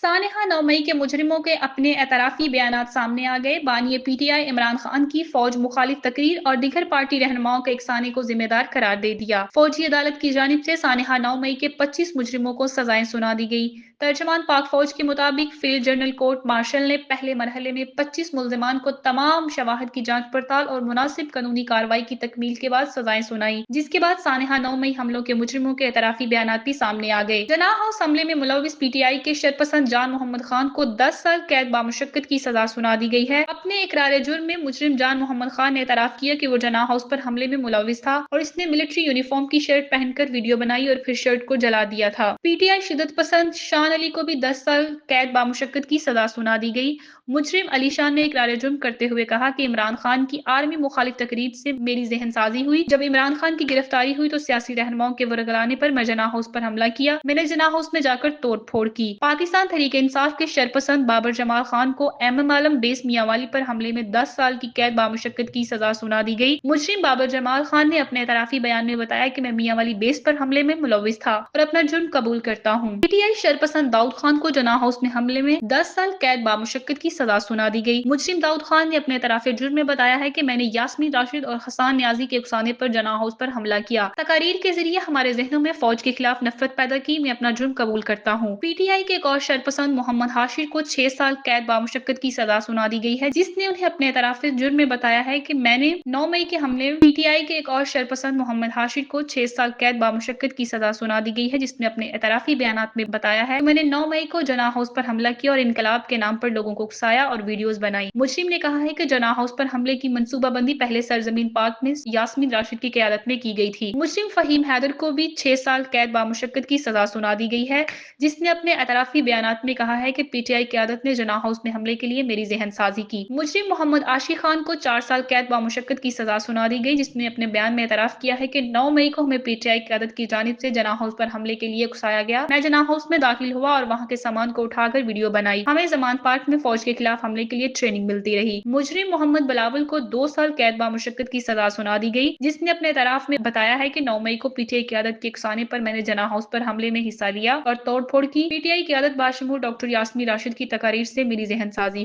सानेहा 9 मई के मुजरिमों के अपने एतराफ़ी बयानात सामने आ गए। बानी पीटीआई इमरान खान की फौज मुखालिफ तकरीर और दीगर पार्टी रहनुमाओं के इकसाने को जिम्मेदार करार दे दिया। फौजी अदालत की जानिब से सानेहा 9 मई के 25 मुजरिमों को सजाएं सुना दी गई। तर्जमान पाक फौज के मुताबिक फील्ड जनरल कोर्ट मार्शल ने पहले मरहले में 25 मुल्जिमान को तमाम शवाहद की जांच पड़ताल और मुनासिब कानूनी कार्रवाई की तकमील के बाद सजाएं सुनाई, जिसके बाद सानेहा 9 मई हमलों के मुजरिमों के एतराफ़ी बयानात भी सामने आ गए। जनाह हाउस हमले में मुलविस पीटीआई के शरपसंद जान मोहम्मद खान को 10 साल कैद बामुशक्कत की सजा सुना दी गई है। अपने इकरार जुर्म में मुजरिम जान मोहम्मद खान ने एतराफ किया कि वो जनाह हाउस पर हमले में मुलविस था और इसने मिलिट्री यूनिफॉर्म की शर्ट पहनकर वीडियो बनाई और फिर शर्ट को जला दिया था। पीटीआई शिदत पसंद शान अली को भी 10 साल कैद बामुशक्कत की सजा सुना दी गई। मुजरिम अली शान ने इकरार जुर्म करते हुए कहा कि इमरान खान की आर्मी मुखालिफ तकरीर से मेरी जहन साजी हुई। जब इमरान खान की गिरफ्तारी हुई तो सियासी रहनुमाओं के वरगलाने पर मैं जनाह हाउस पर हमला किया। मैंने जनाह हाउस में जाकर तोड़ फोड़ की। पाकिस्तान तहरीक इंसाफ के शरपसंद बाबर जमाल खान को एमएम आलम बेस मियांवाली पर हमले में 10 साल की कैद बामुशक्कत की सजा सुना दी गई। मुजरिम बाबर जमाल खान ने अपने एतराफी बयान में बताया कि मैं मियांवाली बेस पर हमले में मुलविस था और अपना जुर्म कबूल करता हूँ। पीटीआई शरपसंद दाऊद खान को जनाह हाउस में हमले में 10 साल कैद बामुशक्कत की सजा सुना दी गई। मुजरिम दाऊद खान ने अपने एतराफी जुर्म में बताया है कि मैंने यास्मीन राशिद और हसान न्याजी के उकसाने पर जनाह हाउस पर हमला किया। तकारीर के जरिए हमारे जहनों में फौज के खिलाफ नफरत पैदा की। मैं अपना जुर्म कबूल करता हूँ। पीटीआई के एक और शरपसंद मोहम्मद हाशिर को 6 साल कैद बामुशक्कत की सजा सुना दी गई है, जिसने उन्हें अपने एतराफी जुर्म में बताया है कि मैंने 9 मई के हमले में पीटीआई के एक और शरपसंद मोहम्मद हाशिर को 6 साल कैद बामुशक्कत की सजा सुना दी गई है, जिसने अपने एतराफी बयानात में बताया है मैंने 9 मई को जनाह हाउस पर हमला किया और इनकलाब के नाम पर लोगों को उकसाया और वीडियोस बनाई। मुजरिम ने कहा है कि जनाह हाउस पर हमले की मंसूबाबंदी पहले सरजमीन पाक में यास्मीन राशिद की क़यादत में की गई थी। मुजरिम फहीम हैदर को भी 6 साल कैद बामुशक्कत की सजा सुना दी गई है, जिसने अपने एतराफी बयानात में कहा है कि पीटीआई क़यादत ने जनाह हाउस में हमले के लिए मेरी जहन साजी की। मुजरिम मोहम्मद आशी खान को 4 साल कैद बामुशक्कत की सजा सुना दी गई, जिसने अपने बयान में एतराफ किया है कि 9 मई को हमें पीटीआई क़यादत की जानिब से जनाह हाउस पर हमले के लिए उकसाया गया। मैं जनाह हाउस में दाखिल हुआ और वहाँ के सामान को उठाकर वीडियो बनाई। हमें जमान पार्क में फौज के खिलाफ हमले के लिए ट्रेनिंग मिलती रही। मुजरिम मोहम्मद बिलावल को 2 साल कैद बामुशक्कत की सजा सुना दी गई, जिसने अपने एतराफ में बताया है कि 9 मई को पीटीआई क़यादत के उकसाने पर मैंने जनाह हाउस पर हमले में हिस्सा लिया और तोड़ फोड़ की। पीटीआई क़यादत बाशमूल डॉक्टर यास्मीन राशिद की तकारीर से मेरी जहन साजी